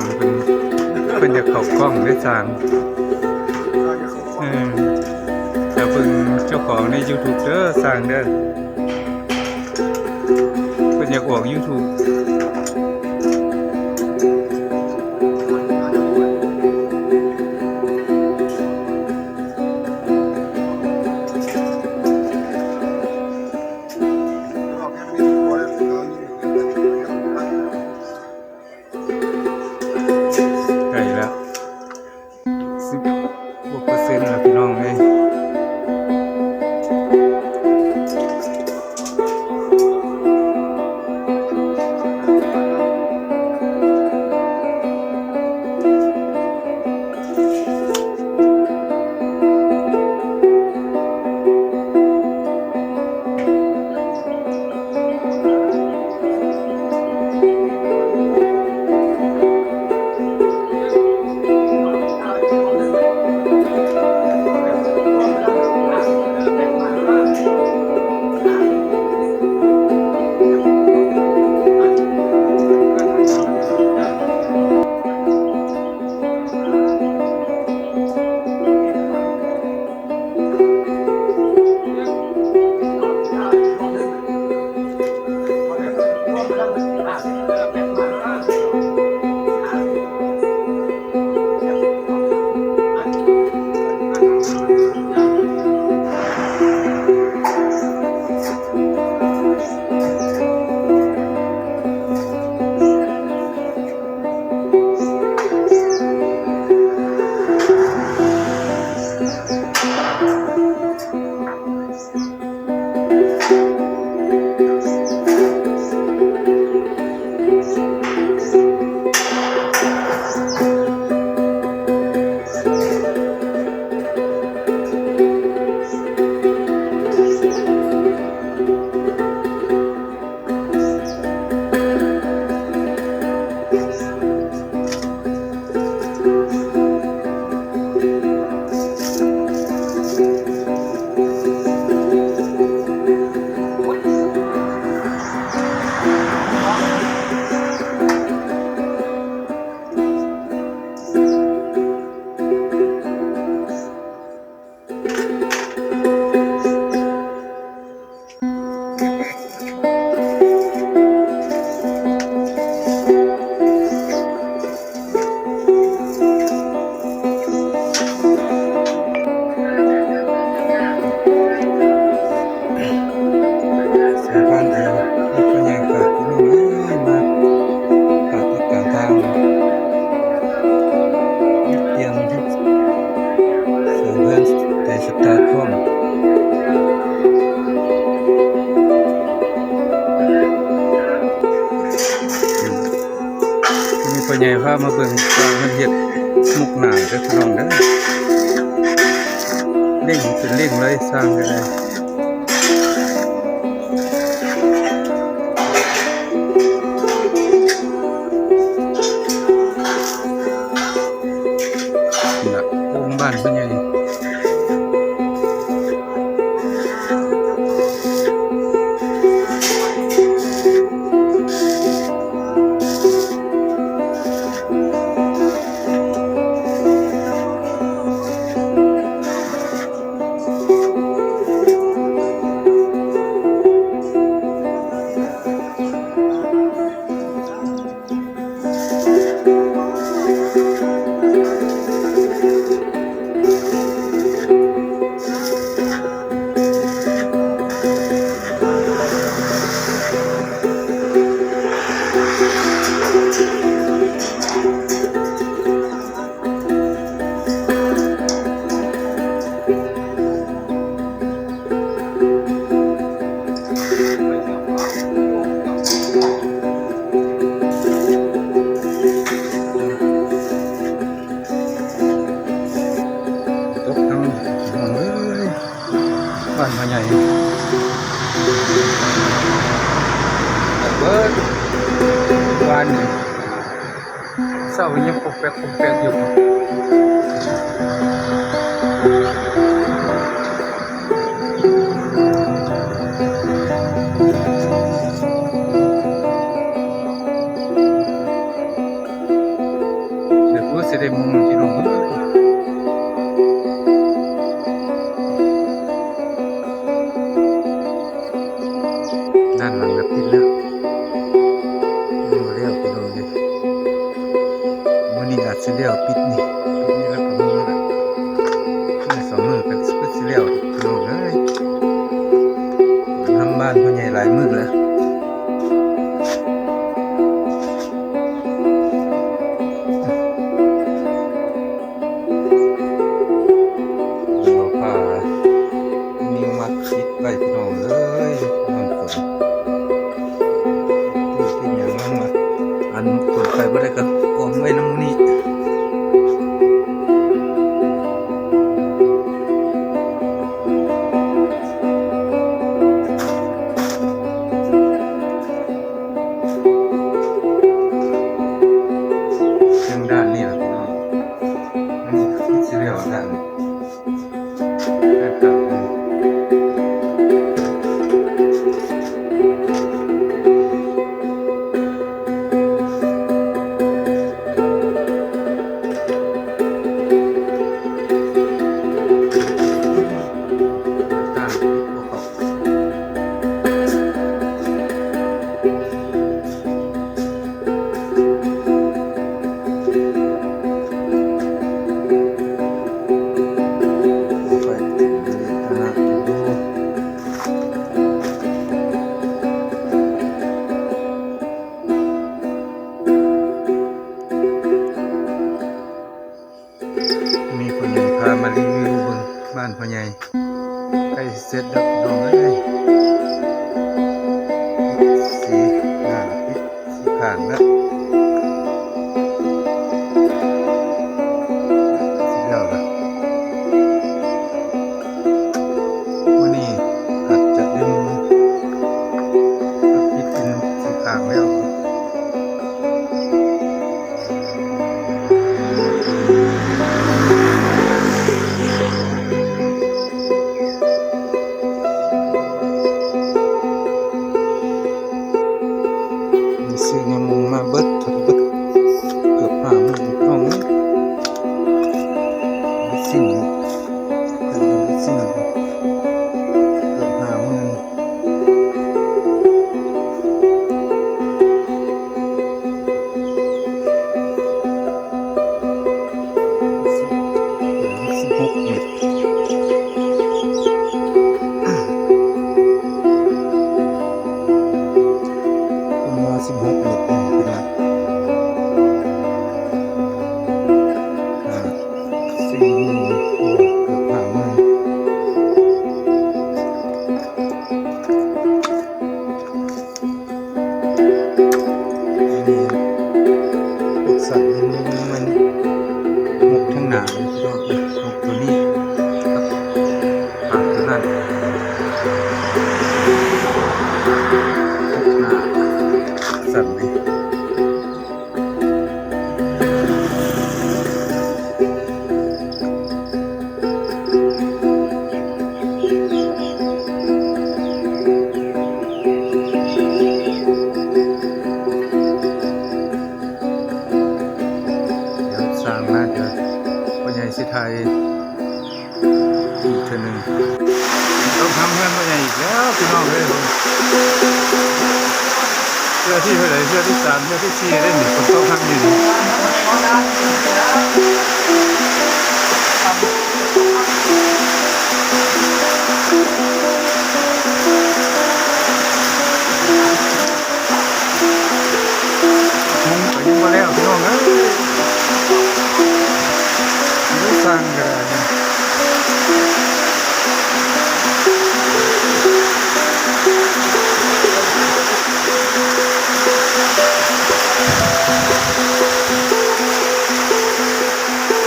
างเป็นอยากเข้ากล้องได้สร้างแต่เพิ่งเจ้าของใน YouTube เด้อสร้างเด้อเป็นอยากออก YouTubeใกล้แล้ว10%แล้วพี่น้องเอ้ยพ่อใหญ่พามาเบิ่งการมันเฮ็ดมุกหนาเด้อพี่น้องเด้อเร่งเป็นเร่งเลยสร้างได้เลยน่ะโรงบ้านพ่อใหญ่บ้านพ่อใหญ่เบิดบ้านนี่เศร้ายังปกแปกอยู่ สิเลียวปิดนี่แล้วก็มือละมือสองมือกันสิเลียวพี่น้องเอ้ยทำบ้านพ่อใหญ่หลายมือแล้วเราพานิ้วมัดปิดไว้พี่น้องเอ้ยน้ำฝนที่ยังลงมาอันฝนไปบ่ได้ก็กองไว้น้ำมูนี่ด้านนี้แหละพี่น้องนี่สิเรียกว่าด้านนี้มีคนใหญ่พามารีวิวบนบ้านพ่อใหญ่ใกล้เสร็จแล้วน้องเอ้ยสีหน้าปิดสีผ่านแล้วสีแล้วล่ะวันนี้อาจจะดึงปิดเป็นสีผ่านแล้วซื้อในมุมมาเบิดเกือบ50,000น้องสิ่งสิ่งเกือบ50,00016 เมตร16 เมตรเป็นหลัก40,000เกือบ50,000สัตว์มันหมกทั้งหนาเลยพี่น้องหมกตัวนี้กับหางตัวนั้นหนาสัตว์นี่สร้างมาเดี๋ยวพ่อใหญ่สิไทยอีกเทื่อนึงต้องทำเพื่อนพ่อใหญ่อีกแล้วพี่น้องเลยเพื่อที่เท่าไหร่เพื่อที่3เพื่อที่4ได้หนึ่งคนต้องทำอยู่นี่มุ้งก็ยังมาแล้วพี่น้องเอ้ยไม่สร้างกันเลย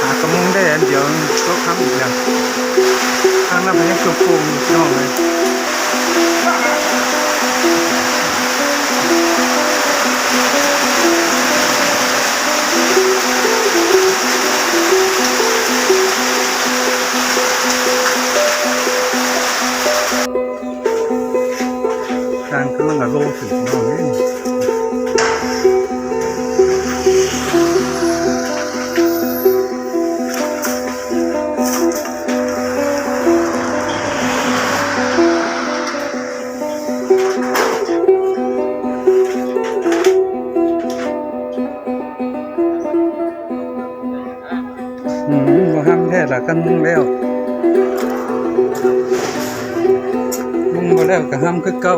หากระมุงได้อันเดียวก็ทำอีกอย่างทางนั้นมันยังจบโกงอยู่พี่น้องเลยทางก็มันก็โล่งถึงพี่น้องเลย กันมุงแล้วมุงบ่แล้วก็ห้ามคือเก่า